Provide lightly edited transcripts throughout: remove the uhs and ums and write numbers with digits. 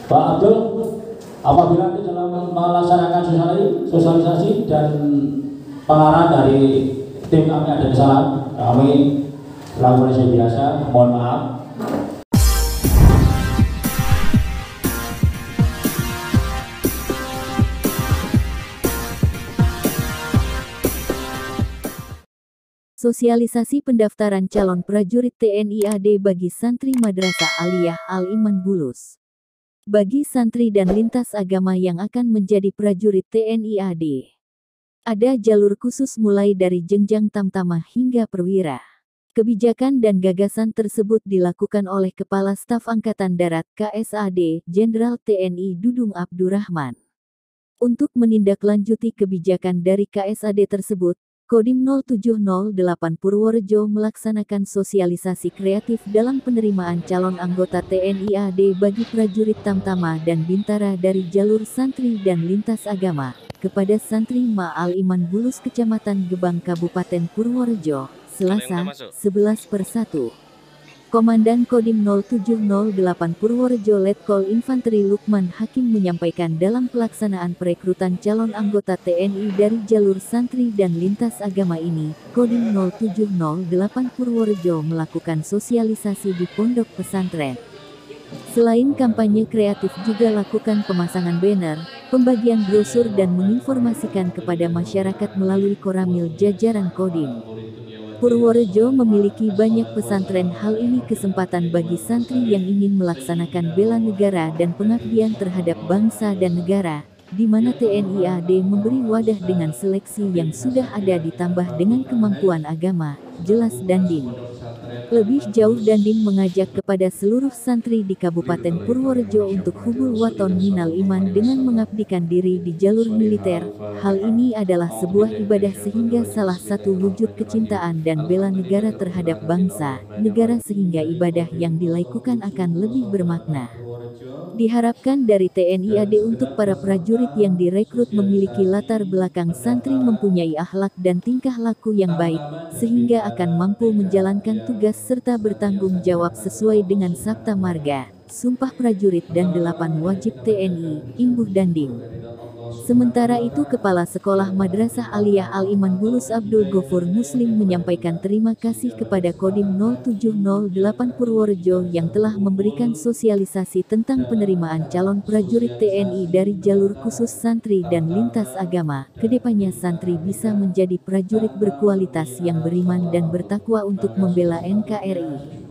Pak Abdul, apabila di dalam melaksanakan sosialisasi dan pengarahan dari tim kami ada kesalahan, kami lakukan seperti biasa, mohon maaf. Sosialisasi pendaftaran calon prajurit TNI AD bagi santri Madrasah Aliyah Al-Iman Bulus. Bagi santri dan lintas agama yang akan menjadi prajurit TNI AD, ada jalur khusus mulai dari jenjang tamtama hingga perwira. Kebijakan dan gagasan tersebut dilakukan oleh Kepala Staf Angkatan Darat KSAD, Jenderal TNI Dudung Abdurrahman. Untuk menindaklanjuti kebijakan dari KSAD tersebut, Kodim 0708 Purworejo melaksanakan sosialisasi kreatif dalam penerimaan calon anggota TNI AD bagi prajurit Tamtama dan Bintara dari jalur santri dan lintas agama, kepada santri Ma'al Iman Bulus Kecamatan Gebang Kabupaten Purworejo, Selasa, 11/1. Komandan Kodim 0708 Purworejo Letkol Infanteri Lukman Hakim menyampaikan dalam pelaksanaan perekrutan calon anggota TNI dari jalur santri dan lintas agama ini, Kodim 0708 Purworejo melakukan sosialisasi di pondok pesantren. Selain kampanye kreatif juga lakukan pemasangan banner, pembagian brosur dan menginformasikan kepada masyarakat melalui koramil jajaran Kodim. Purworejo memiliki banyak pesantren. Hal ini kesempatan bagi santri yang ingin melaksanakan bela negara dan pengabdian terhadap bangsa dan negara, di mana TNI AD memberi wadah dengan seleksi yang sudah ada ditambah dengan kemampuan agama, jelas Dandim. Lebih jauh Dandim mengajak kepada seluruh santri di Kabupaten Purworejo untuk hubul waton minal iman dengan mengabdikan diri di jalur militer. Hal ini adalah sebuah ibadah sehingga salah satu wujud kecintaan dan bela negara terhadap bangsa, negara sehingga ibadah yang dilakukan akan lebih bermakna. Diharapkan dari TNI AD untuk para prajurit yang direkrut memiliki latar belakang santri mempunyai akhlak dan tingkah laku yang baik, sehingga akan mampu menjalankan tugas serta bertanggung jawab sesuai dengan Sabta Marga, Sumpah Prajurit dan 8 Wajib TNI, Imbuh Dandim. Sementara itu Kepala Sekolah Madrasah Aliyah Al-Iman Bulus Abdul Ghafur Muslim menyampaikan terima kasih kepada Kodim 0708 Purworejo yang telah memberikan sosialisasi tentang penerimaan calon prajurit TNI dari jalur khusus santri dan lintas agama. Kedepannya santri bisa menjadi prajurit berkualitas yang beriman dan bertakwa untuk membela NKRI.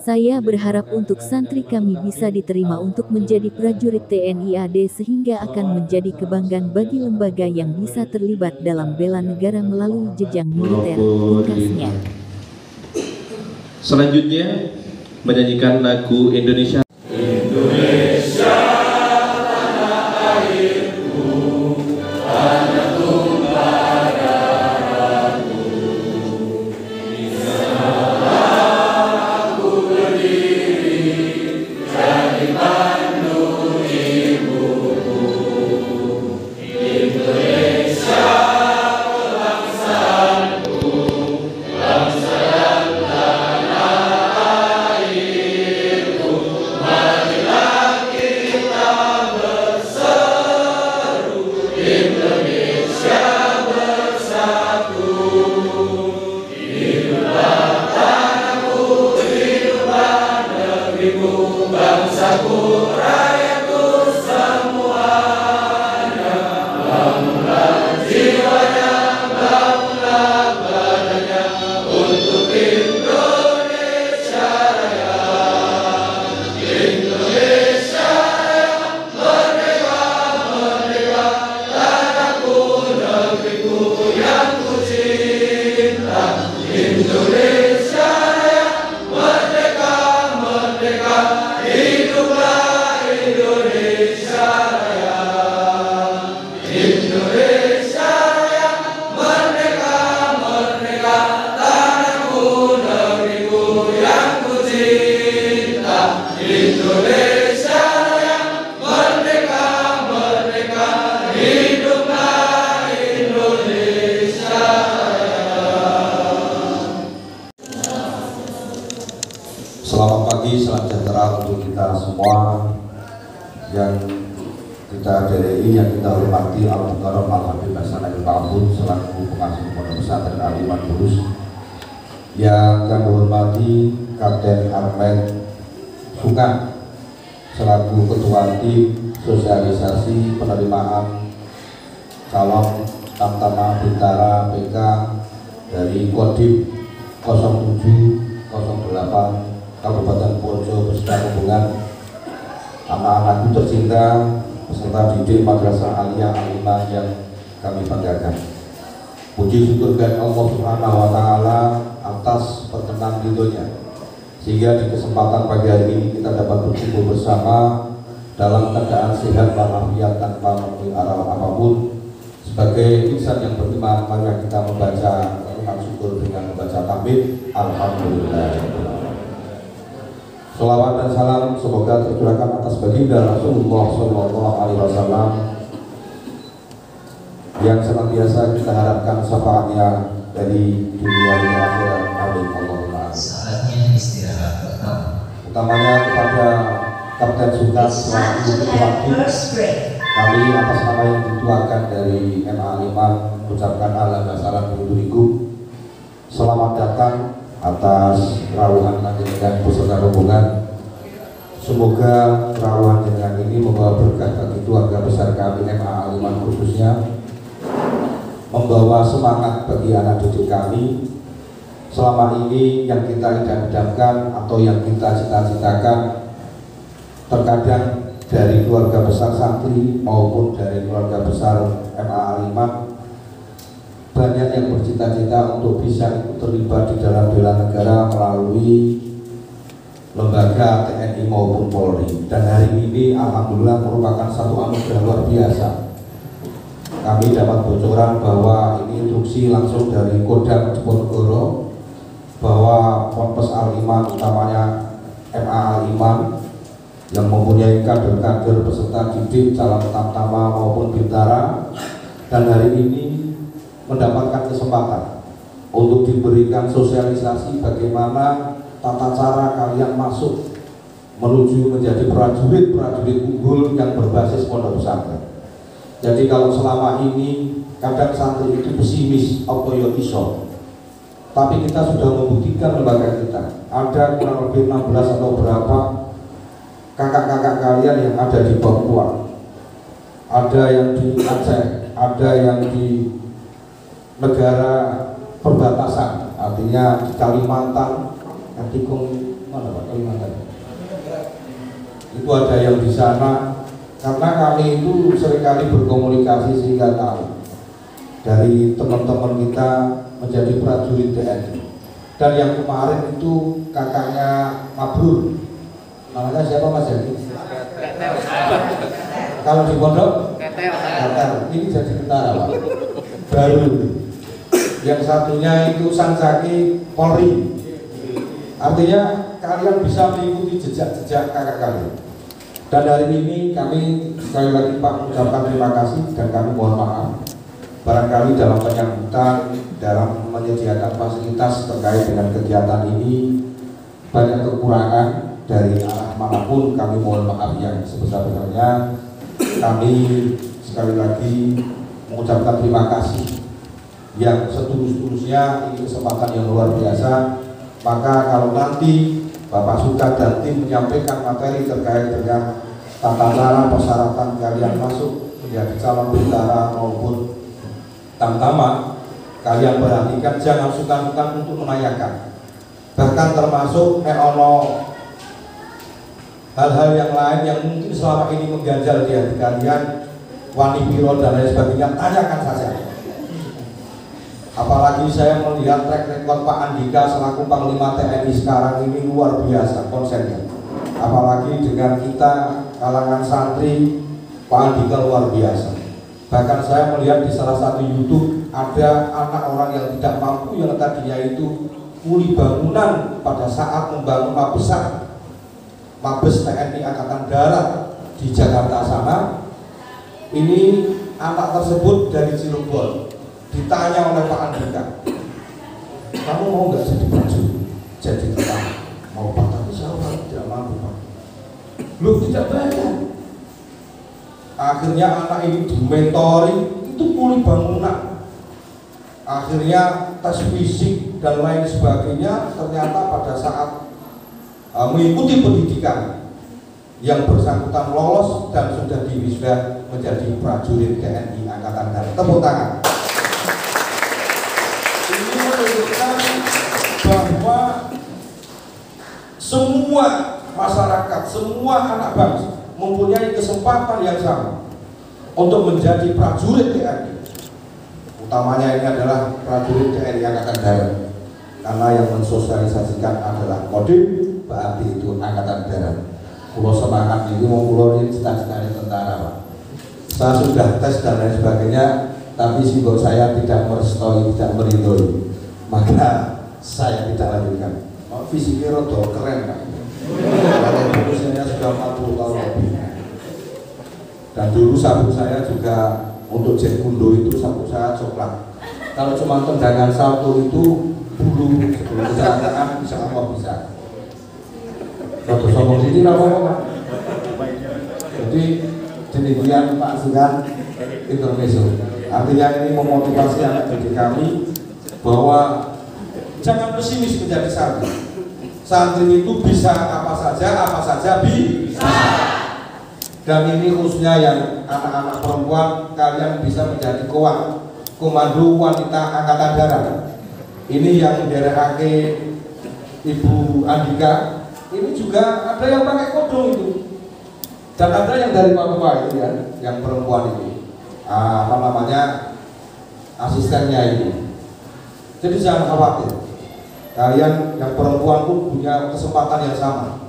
Saya berharap untuk santri kami bisa diterima untuk menjadi prajurit TNI AD sehingga akan menjadi kebanggaan bagi lembaga yang bisa terlibat dalam bela negara melalui jenjang militer, pungkasnya. Selanjutnya menyanyikan lagu Indonesia. yang kita hadiri, yang kita hormati Al-Mukarram Al-Habib Hasan Al-Mahmud selaku pengasuh Pondok Pesantren Al-Iman Bulus, yang kami hormati Kapten Ahmed Sukan selaku Ketua Tim Sosialisasi Penerimaan Calon Tamtama Bintara PK dari Kodim 0708 Kabupaten Poso beserta rombongan anak-anakku tercinta peserta didik Madrasah Aliyah Al-Iman yang kami banggakan. Puji syukur kepada Allah Subhanahu wa Ta'ala atas perkenan ridhonya, sehingga di kesempatan pagi hari ini kita dapat berkumpul bersama dalam keadaan sehat walafiat tanpa menemui arah apapun. Sebagai insan yang beriman, mari kita membaca ucapan syukur dengan membaca takbir. Alhamdulillah. Salawat dan salam semoga tercurahkan atas baginda Rasulullah SAW yang senantiasa kita harapkan syafaatnya dari dunia dan akhirat. Amin. Allahumma amin. Saatnya istirahat pertama. Utamanya kepada Kapten Sukan selaku Ketua Tim, kami atas nama yang dituakan dari MA Al-Iman mengucapkan ala basaran bunduriku selamat datang atas rawuhan panjenengan beserta rombongan. Semoga rawuhan jenengan ini membawa berkah bagi keluarga besar kami MA Al-Iman, khususnya membawa semangat bagi anak didik kami. Selama ini yang kita idam-idamkan atau yang kita cita-citakan, terkadang dari keluarga besar santri maupun dari keluarga besar MA Al-Iman, banyak yang bercita-cita untuk bisa ikut terlibat di dalam bela negara melalui lembaga TNI maupun Polri. Dan hari ini alhamdulillah merupakan satu anugerah luar biasa. Kami dapat bocoran bahwa ini instruksi langsung dari Kodam Diponegoro bahwa Ponpes Al-Iman, utamanya MA Al-Iman yang mempunyai kader-kader peserta didik calon tamtama maupun bintara, dan hari ini mendapatkan kesempatan untuk diberikan sosialisasi bagaimana tata cara kalian masuk menuju menjadi prajurit-prajurit unggul yang berbasis pondok pesantren. Jadi kalau selama ini kadang santri itu pesimis apa yo iso, tapi kita sudah membuktikan lembaga kita ada kurang lebih 16 atau berapa kakak-kakak kalian yang ada di Papua, ada yang di Aceh, ada yang di negara perbatasan, artinya di Kalimantan, mana Pak, Kalimantan? Itu ada yang di sana, karena kami itu seringkali berkomunikasi sehingga tahu dari teman-teman kita menjadi prajurit TNI. Dan yang kemarin itu kakaknya Mabrur, namanya siapa Mas Jadi? Kalau di pondok? Ketel. Ini jadi tentara Pak, baru. Yang satunya itu Sansaki Polri. Artinya kalian bisa mengikuti jejak-jejak kakak kalian. Dan hari ini kami sekali lagi Pak mengucapkan terima kasih, dan kami mohon maaf barangkali dalam penyambutan, dalam menyediakan fasilitas terkait dengan kegiatan ini banyak kekurangan dari arah manapun. Kami mohon maaf yang sebesar-besarnya. Kami sekali lagi mengucapkan terima kasih yang setulus-tulusnya. Ini kesempatan yang luar biasa. Maka kalau nanti Bapak Sukan dan tim menyampaikan materi terkait dengan tata cara persyaratan kalian masuk menjadi calon bintara maupun tamtama, kalian perhatikan jangan sungkan-sungkan untuk menanyakan. Bahkan termasuk ono hal-hal yang lain yang mungkin selama ini mengganjal di hati kalian, wani piro dan lain sebagainya, tanyakan saja. Apalagi saya melihat track record Pak Andika selaku Panglima TNI sekarang ini luar biasa konsennya. Apalagi dengan kita kalangan santri, Pak Andika luar biasa. Bahkan saya melihat di salah satu YouTube ada anak orang yang tidak mampu yang tadinya itu kuli bangunan pada saat membangun Mabes TNI Angkatan Darat di Jakarta sana. Ini anak tersebut dari Cirebon. Ditanya oleh Pak Andika, kamu mau nggak jadi prajurit, jadi tentara? Mau Pak, tapi saya tidak mampu Pak. Lu tidak banyak. akhirnya anak ini dimentori, itu pulih bangunan, akhirnya tes fisik dan lain sebagainya. Ternyata pada saat mengikuti pendidikan yang bersangkutan lolos dan sudah diwisuda menjadi prajurit TNI Angkatan Darat. Tepuk tangan. Ini menunjukkan bahwa semua masyarakat, semua anak bangsa mempunyai kesempatan yang sama untuk menjadi prajurit TNI. Utamanya ini adalah prajurit TNI Angkatan Darat, karena yang mensosialisasikan adalah Kodim, berarti itu Angkatan Darat. Pulau semangat ini mau pulau ini cita-citanya tentara, Pak. Saya sudah tes dan lain sebagainya, tapi simbol saya tidak merestui, tidak meridoi, maka saya tidak lanjutkan. Fisiknya rodo keren, Pak. Kalau usianya sudah 40 tahun lebih. Dan dulu sabuk saya juga untuk jet kundo itu sabuk saya coklat. Kalau cuma tendangan satu itu bulu sebelum kecelakaan bisa apa bisa. Kalau sombong sini apa? Jadi demikian Pak Sugan intermezzo. Artinya ini memotivasi anak didik kami bahwa jangan pesimis menjadi santri. Santri itu bisa apa saja bisa. Dan ini khususnya yang anak-anak perempuan, kalian bisa menjadi komando wanita Angkatan Darat. Ini yang menderehake Ibu Andika. Ini juga ada yang pakai kodong itu, dan ada yang dari Papua itu ya, yang perempuan ini, apa namanya, asistennya ini. Jadi jangan khawatir, kalian yang perempuan pun punya kesempatan yang sama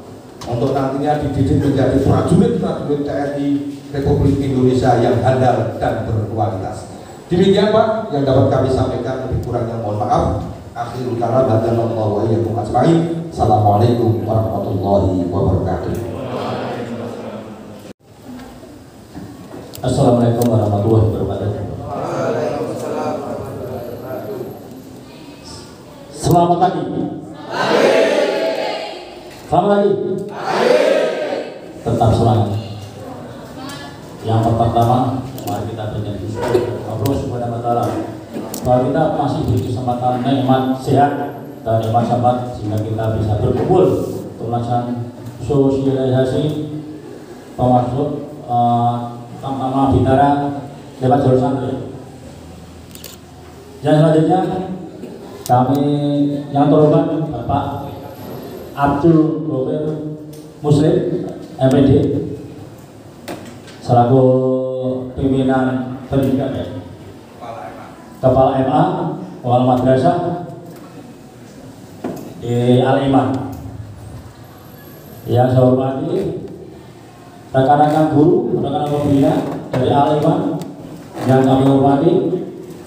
untuk nantinya dididik menjadi prajurit TNI Republik Indonesia yang handal dan berkualitas. Demikian Pak yang dapat kami sampaikan, lebih kurangnya mohon maaf. Akhirul kalam wa iyyakum ajma'in. Assalamualaikum warahmatullahi wabarakatuh. Assalamualaikum warahmatullahi wabarakatuh. Selamat pagi. Selamat pagi. Tetap semangat. Yang pertama, mari kita berjanji Allah Subhanahu wa taala bahwa kita masih diberi kesempatan nikmat sehat dan nikmat sahabat sehingga kita bisa berkumpul untuk melaksanakan sosialisasi pemasuk Tamtama Bintara lewat jalur santri. Yang selanjutnya kami yang terhormat Bapak Abdul Gofir Muslim MPD selaku pimpinan pendidikan ya, Kepala MA Wal Madrasah di Al-Iman. Yang saya hormati rekan-rekan guru, rekan-rekan pembina dari Al-Iman. Yang kami hormati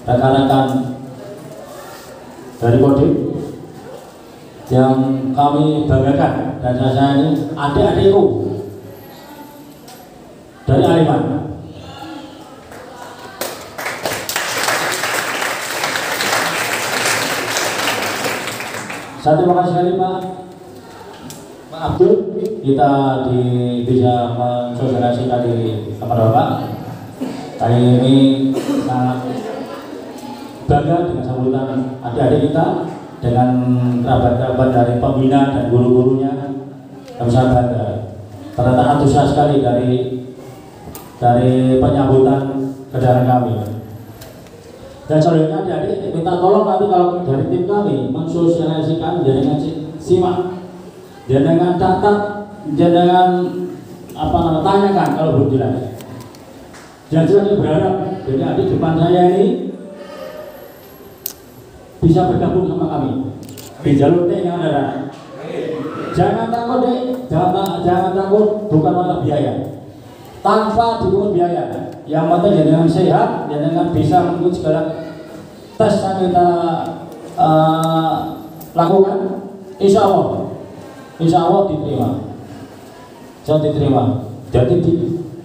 rekan-rekan dari Kodim. Yang kami banggakan dan saya ini adik-adikku dari Al-Iman. Saya terima kasih sekali Pak Abdul, kita bisa mensosialisasikan di kepada Bapak. Kali ini sangat bangga dengan sambutan adik-adik kita, dengan kerabat-kerabat dari pembina dan guru-gurunya. Kami sangat bangga. Ternyata antusias sekali dari penyambutan kedatangan kami. Dan selanjutnya adik-adik minta tolong nanti kalau dari tim kami mensosialisasikan, jangan simak, jangan catat, jangan tanyakan kalau belum jelas. Dan saya berharap jadi adik depan saya ini bisa bergabung sama kami di jalur TNI Angkatan Darat. Jangan takut deh, jangan takut, bukan masalah biaya. Tanpa dipungut biaya, yang penting dengan sehat, dengan bisa mengikuti segala tes yang kita lakukan, insya Allah diterima. Jadi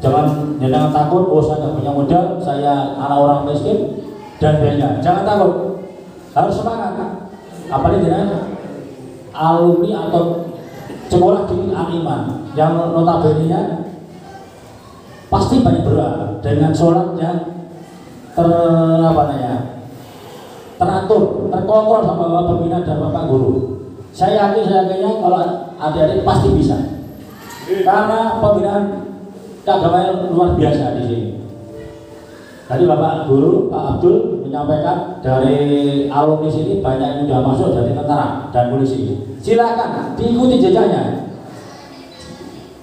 jangan takut, oh saya nggak punya modal, saya anak orang miskin dan banyak. Jangan takut, harus semangat. Apalagi dengan alumni atau sekolah di Al-Iman yang notabene-nya pasti banyak berdoa dengan sholat yang teratur, terkontrol sama Bapak Pembina dan Bapak Guru. Saya yakinnya kalau adik-adik pasti bisa, karena pembinaan keagamaan luar biasa di sini. Tadi Bapak Guru, Pak Abdul menyampaikan dari alumni sini banyak yang sudah masuk dari tentara dan polisi. Silakan diikuti jejaknya,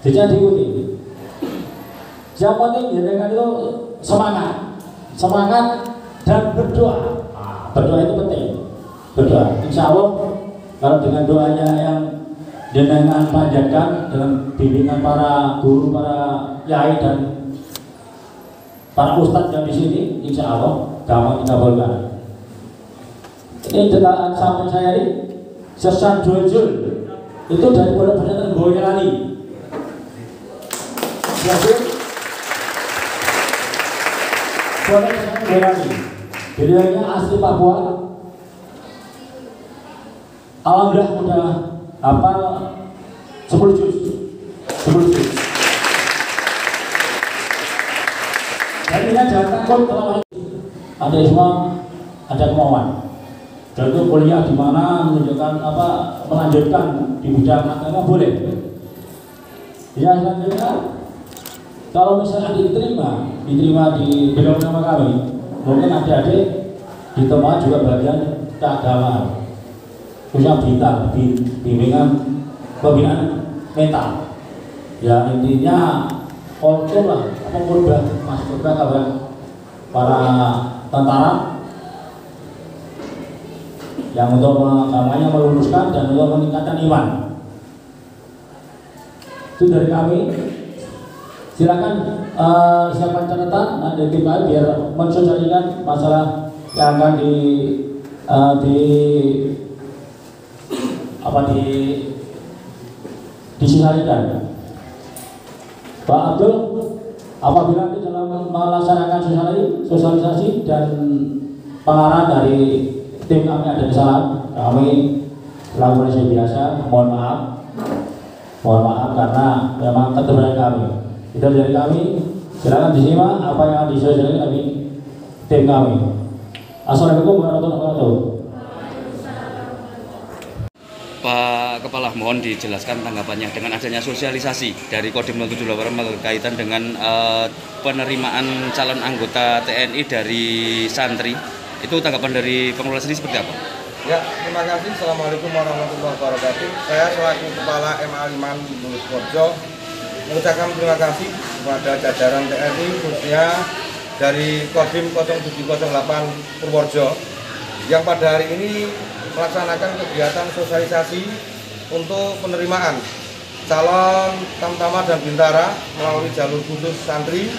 diikuti. Yang penting jenengan itu semangat dan berdoa. Berdoa itu penting. Berdoa. Insya Allah kalau dengan doanya yang jenengan panjatkan dengan bimbingan para guru, para yai dan para ustadz yang di sini, insya Allah gampang dikabulkan. Ini detaan samping saya ini Sesan Jojul itu dari Pondok Pesantren Boyolali. Pondok Pesantren Boyolali. Beliaunya asli Papua. Alhamdulillah udah hafal 10 juz. Dan kita jangan takut kalau ada semua ada kemauan. Dan itu kuliah di mana menunjukkan melanjutkan di bidang agama boleh. Ya selanjutnya kalau misalnya diterima di bidang nama kami, mungkin adik-adik diterima juga bagian keagamaan, punya bimbingan pembinaan mental. Ya intinya kultur lah, masuk kepada para tentara yang untuk agamanya meluruskan dan untuk meningkatkan iman. Itu dari kami. Silakan siapkan catatan nanti kita biar mensosialisasikan masalah yang akan disosialisasikan. Pak Abdul, apabila nanti dalam melaksanakan sosialisasi dan pengarahan dari tim kami ada kesalahan, kami lakukan seperti biasa. Mohon maaf karena memang keterbatasan kami. Itu dari kami. Silakan disimak apa yang disosialisasikan kami tim kami. Assalamualaikum warahmatullahi wabarakatuh. Pak Kepala, mohon dijelaskan tanggapannya dengan adanya sosialisasi dari Kodim 0788 berkaitan dengan penerimaan calon anggota TNI dari santri. Itu tanggapan dari pengelola sendiri seperti apa? Ya, terima kasih. Assalamualaikum warahmatullahi wabarakatuh. Saya selaku Kepala MA Liman Bulus Purworejo mengucapkan terima kasih kepada jajaran TNI khususnya dari Kodim 0708 Purworejo yang pada hari ini melaksanakan kegiatan sosialisasi untuk penerimaan calon tamtama dan bintara melalui jalur khusus santri.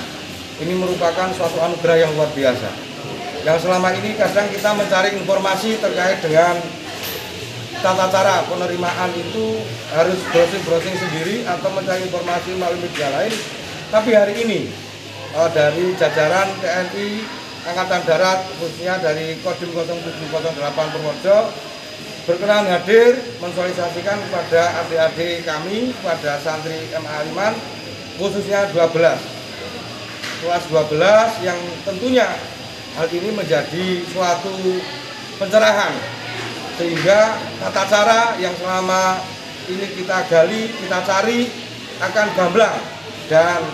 Ini merupakan suatu anugerah yang luar biasa. Yang selama ini kadang kita mencari informasi terkait dengan tata cara penerimaan itu harus browsing sendiri atau mencari informasi melalui media lain. Tapi hari ini dari jajaran TNI Angkatan Darat khususnya dari Kodim 0708 Purworejo berkenan hadir mensosialisasikan kepada adik-adik kami, kepada santri MA Liman khususnya 12 kelas 12 yang tentunya hal ini menjadi suatu pencerahan sehingga tata cara yang selama ini kita gali, kita cari akan gamblang. Dan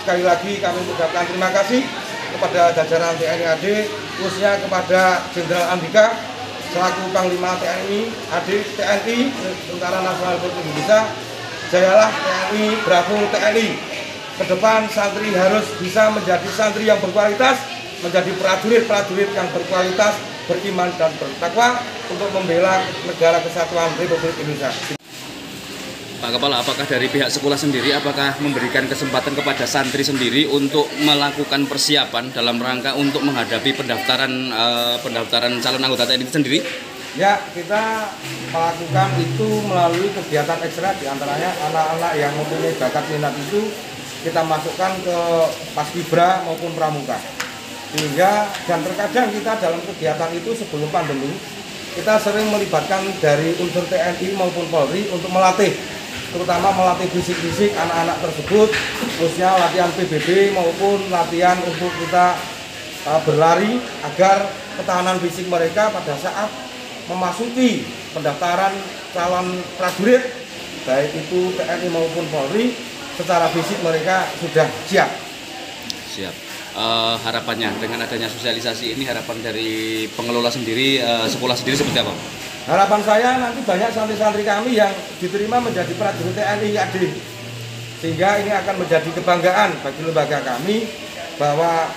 sekali lagi kami mengucapkan terima kasih kepada jajaran TNI AD khususnya kepada Jenderal Andika selaku Panglima TNI AD TNI Tentara Nasional Republik Indonesia. Jayalah TNI, bravo TNI. Ke depan santri harus bisa menjadi santri yang berkualitas, menjadi prajurit-prajurit yang berkualitas, beriman dan bertakwa untuk membela negara kesatuan Republik Indonesia. Pak Kepala, apakah dari pihak sekolah sendiri apakah memberikan kesempatan kepada santri sendiri untuk melakukan persiapan dalam rangka untuk menghadapi pendaftaran calon anggota TNI itu sendiri? Ya, kita melakukan itu melalui kegiatan ekstra, diantaranya anak-anak yang mempunyai bakat minat itu kita masukkan ke paskibra maupun pramuka. Sehingga dan terkadang kita dalam kegiatan itu sebelum pandemi kita sering melibatkan dari unsur TNI maupun Polri untuk melatih terutama melatih fisik-fisik anak-anak tersebut, khususnya latihan PBB maupun latihan untuk kita berlari agar ketahanan fisik mereka pada saat memasuki pendaftaran calon prajurit baik itu TNI maupun Polri, secara fisik mereka sudah siap. Harapannya dengan adanya sosialisasi ini, harapan dari pengelola sendiri, sekolah sendiri seperti apa? Harapan saya nanti banyak santri-santri kami yang diterima menjadi prajurit TNI AD, sehingga ini akan menjadi kebanggaan bagi lembaga kami bahwa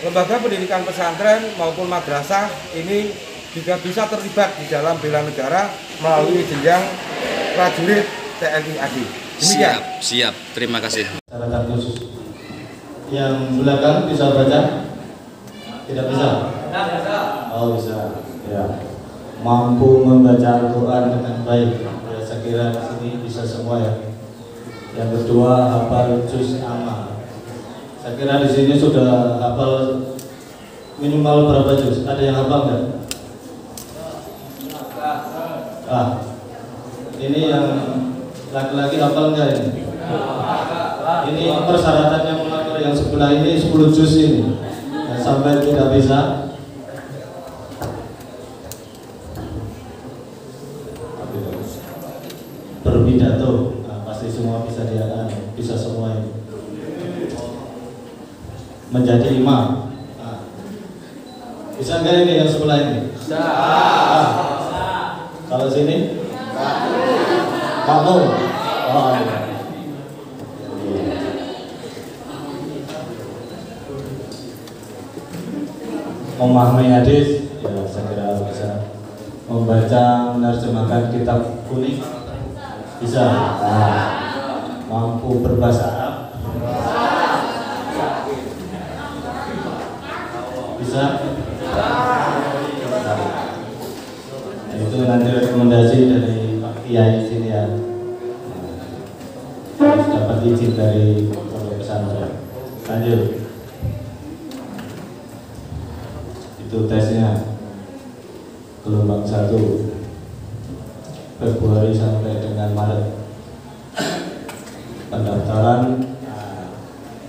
lembaga pendidikan pesantren maupun madrasah ini juga bisa terlibat di dalam bela negara melalui jenjang prajurit TNI AD. Demikian. Siap. Terima kasih. Catatan khusus. Yang belakang bisa baca? Tidak bisa? Oh bisa. Ya. Mampu membaca Al-Quran dengan baik. Ya, saya kira di sini bisa semua ya. Yang kedua, hafal juz amma. Saya kira di sini sudah hafal minimal berapa juz? Ada yang hafal nggak? Ini yang laki-laki hafal nggak ini? Ini persyaratannya mengatur yang sebelah ini 10 juz ini. Yang sampai tidak bisa. Berpidato, nah, pasti semua bisa diakan, bisa semua ini. Menjadi imam, nah, bisa nggak ini yang sebelah ini? Bisa. Kalau sini? Makmum. Oh, iya. Memahami hadis, ya saya kira bisa. Membaca, menerjemahkan kitab kuning, bisa. Nah, mampu berbahasa Arab, bisa. Nah, itu nanti rekomendasi dari Pak Kiai sini ya. Harus dapat izin dari pondok pesantren. Lanjut. Itu tesnya gelombang 1 Februari sampai dengan Maret. Pendaftaran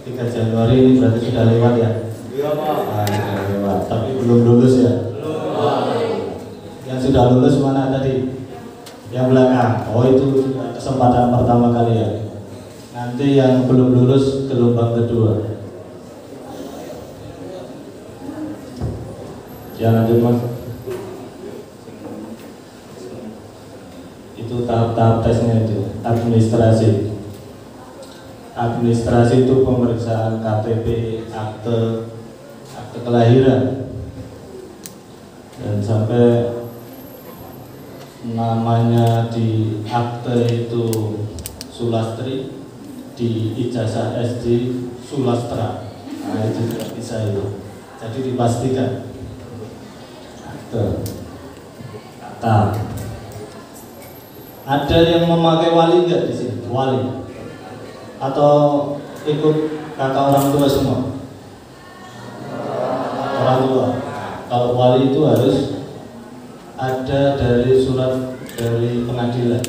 3 Januari ini berarti sudah lewat ya? Iya Pak. Sudah lewat, tapi belum lulus ya? Belum. Yang sudah lulus mana tadi? Yang belakang. Oh itu kesempatan pertama kali ya. Nanti yang belum lulus gelombang kedua. Ya lanjut Mas. Itu tahap-tahap tesnya itu. Administrasi. Administrasi itu pemeriksaan KTP, akte kelahiran, dan sampai namanya di akte itu Sulastri, di ijazah SD Sulastra. Nah itu tidak bisa itu. Jadi dipastikan. Nah, ada yang memakai wali enggak di sini? Wali atau ikut kakak orang tua semua? Orang tua. Kalau wali itu harus ada dari surat dari pengadilan.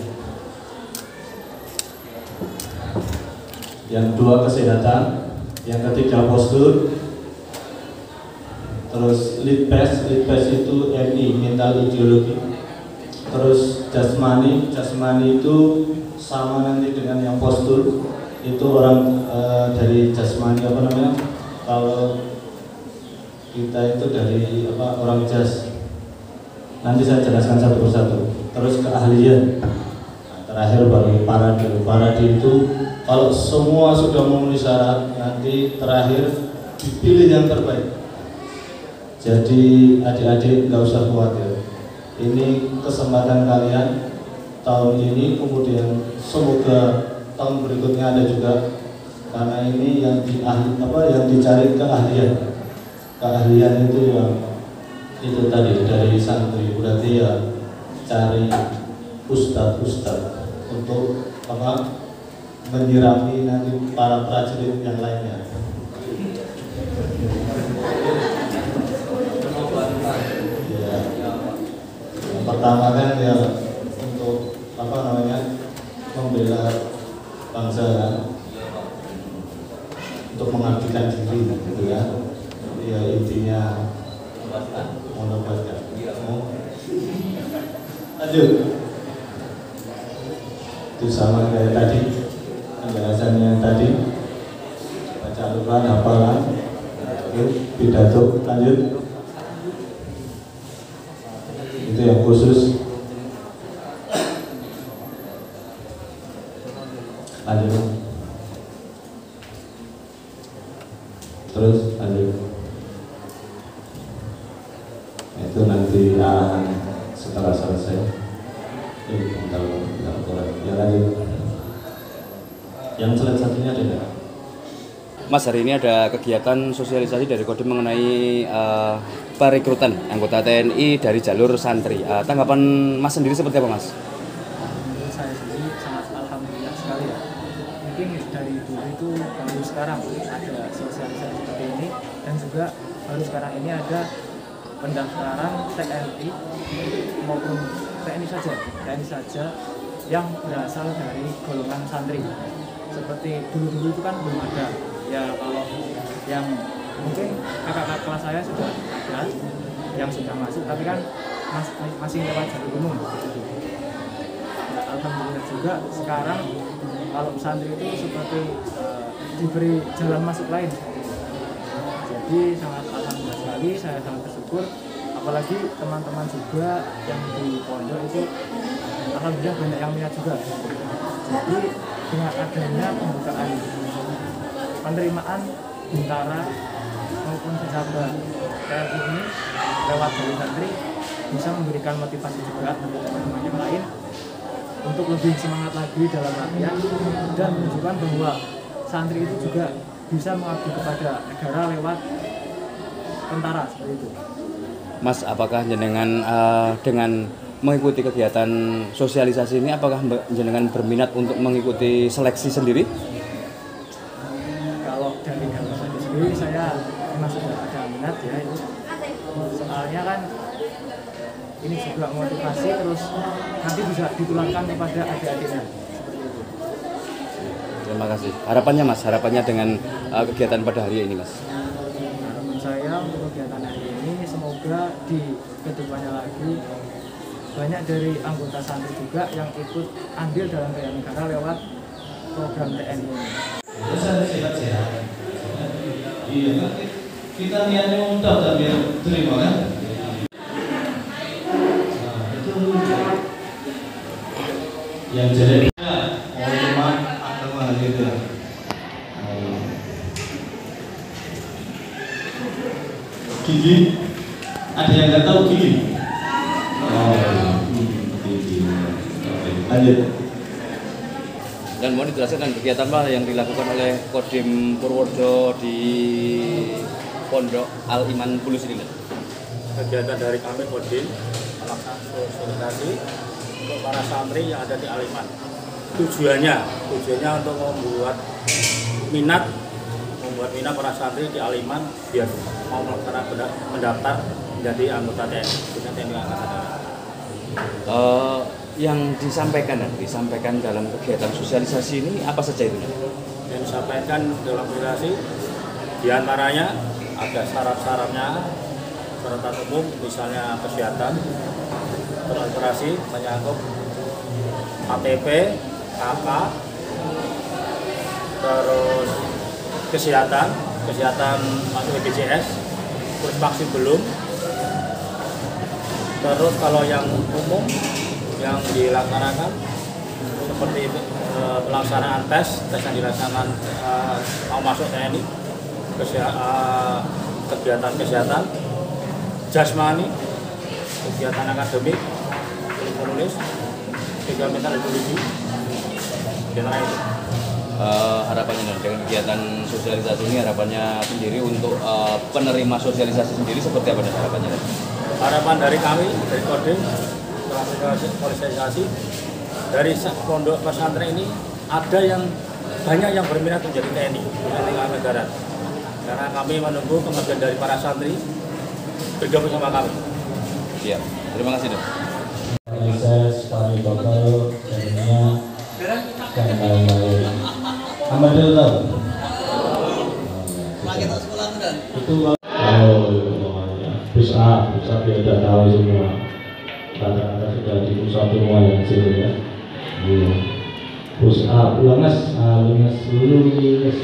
Yang dua kesehatan, yang ketiga postur. Terus litpes itu MI, mental ideologi. Terus jasmani itu sama nanti dengan yang postur. Itu orang dari jasmani apa namanya? Kalau kita itu dari apa, orang jas. Nanti saya jelaskan satu persatu. Terus keahlian. Nah, terakhir baru paradi. Paradi itu kalau semua sudah memenuhi syarat, nanti terakhir dipilih yang terbaik. Jadi adik-adik nggak usah khawatir. Ini kesempatan kalian tahun ini, kemudian semoga tahun berikutnya ada juga. Karena ini yang yang dicari keahlian. Keahlian itu yang itu tadi dari santri, berarti ya cari ustadz untuk apa, menyirami nanti para prajurit yang lainnya. Ya. Yang pertama kan ya untuk apa namanya, membela bangsa kan, untuk mengabdikan diri gitu ya. Ya intinya menobatkan. Lanjut. Itu sama kayak tadi penjelasan yang tadi, baca Al-Quran, hafalan, pidato. Lanjut. Itu yang khusus. Lanjut. Terus lanjut. Itu nanti arahan setelah selesai. Ya lanjut. Yang selanjutnya ada nggak? Mas, hari ini ada kegiatan sosialisasi dari Kodim mengenai perekrutan anggota TNI dari jalur santri. Tanggapan Mas sendiri seperti apa, Mas? Menurut saya sendiri sangat alhamdulillah sekali ya. Mungkin dari dulu itu baru sekarang ada sosialisasi seperti ini, dan juga baru sekarang ini ada pendaftaran TNI maupun TNI saja yang berasal dari golongan santri. Seperti dulu itu kan belum ada. Ya kalau yang mungkin kakak-kakak kelas saya sudah ada yang sudah masuk, tapi kan masih lewat jalur umum. Ya, alhamdulillah juga sekarang kalau santri itu seperti diberi jalan masuk lain. Jadi sangat alhamdulillah sekali, saya sangat bersyukur. Apalagi teman-teman juga yang di pondok itu alhamdulillah banyak yang minat juga. Jadi dengan adanya pembukaan penerimaan bintara maupun pejabat TNI ini lewat jalur santri bisa memberikan motivasi juga untuk teman-teman yang lain untuk lebih semangat lagi dalam latihan dan menunjukkan bahwa santri itu juga bisa mengabdi kepada negara lewat tentara seperti itu. Mas, apakah jenengan dengan mengikuti kegiatan sosialisasi ini, apakah jenengan berminat untuk mengikuti seleksi sendiri? Kalau dari kalau saya sendiri, saya memang sudah ada minat ya itu. Soalnya kan ini juga motivasi, terus nanti bisa ditularkan kepada adik-adiknya. Terima kasih. Harapannya Mas, harapannya dengan kegiatan pada hari ini, Mas? Harapan saya untuk kegiatan hari ini semoga di kedepannya lagi banyak dari anggota santri juga yang ikut andil dalam bela negara lewat program TNI ini. Iya, kita niatnya mau daftar biar terima kan? Nah, itu yang jelek. Cuma agama gitu. Gigi, ada yang nggak tahu gigi? Gigi. Lanjut. Dan mohon dijelaskan kegiatan apa yang dilakukan oleh Kodim Purworejo di Pondok Al-Iman Bulus ini? Kegiatan dari kami Kodim melaksanakan sosialisasi untuk para santri yang ada di Al-Iman. Tujuannya untuk membuat minat para santri di Al-Iman biar mau melaksanakan mendaftar menjadi anggota TNI Angkatan Darat. Yang disampaikan dalam kegiatan sosialisasi ini apa saja itu? Yang disampaikan dalam sosialisasi diantaranya ada syarat-syaratnya, syarat umum misalnya kesehatan, transportasi menyangkut KTP, KK, terus kesehatan masuk BPJS, terus vaksin belum. Terus kalau yang umum yang dilaksanakan seperti pelaksanaan tes yang dilaksanakan mau masuk TNI, kegiatan kesehatan, jasmani, kegiatan akademik, menulis, kegiatan mental itu. Harapannya dengan kegiatan sosialisasi ini, harapannya sendiri untuk penerima sosialisasi sendiri seperti apa harapannya? Harapan dari kami, dari Kodim sosialisasi dari pondok pesantren ini ada yang banyak yang berminat menjadi TNI Angkatan Negara, karena kami menunggu kematian dari para santri bergabung sama kami. Siap, terima kasih dok. Proses kami bakal jadinya Itu push up ya udah tahu semua. Kata-kata sudah di push up semua yang sini ya. Push up, lemes dulu, lemes.